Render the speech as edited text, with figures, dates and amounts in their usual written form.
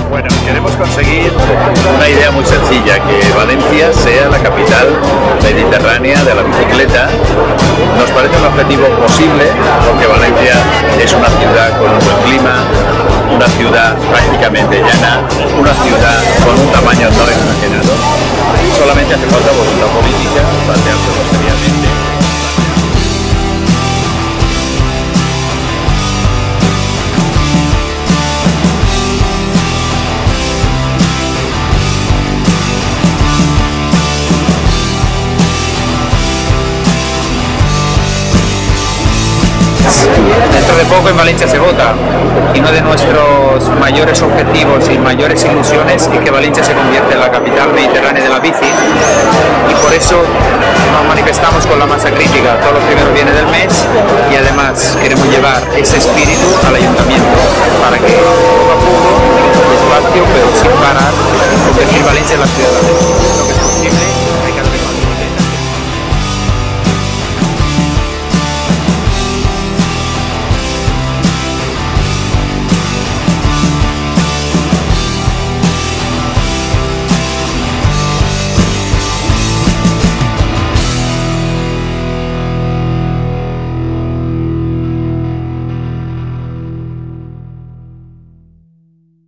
Bueno, queremos conseguir una idea muy sencilla, que Valencia sea la capital mediterránea de la bicicleta. Nos parece un objetivo posible porque Valencia es una ciudad con un buen clima, una ciudad prácticamente llana, una ciudad con un tamaño no exagerado. Solamente hace falta voluntad política, planteárselo seriamente. Dentro de poco en Valencia se vota y uno de nuestros mayores objetivos y mayores ilusiones es que Valencia se convierta en la capital mediterránea de la bici, y por eso nos manifestamos con la masa crítica todos los primeros viernes del mes, y además queremos llevar ese espíritu al ayuntamiento para que poco a poco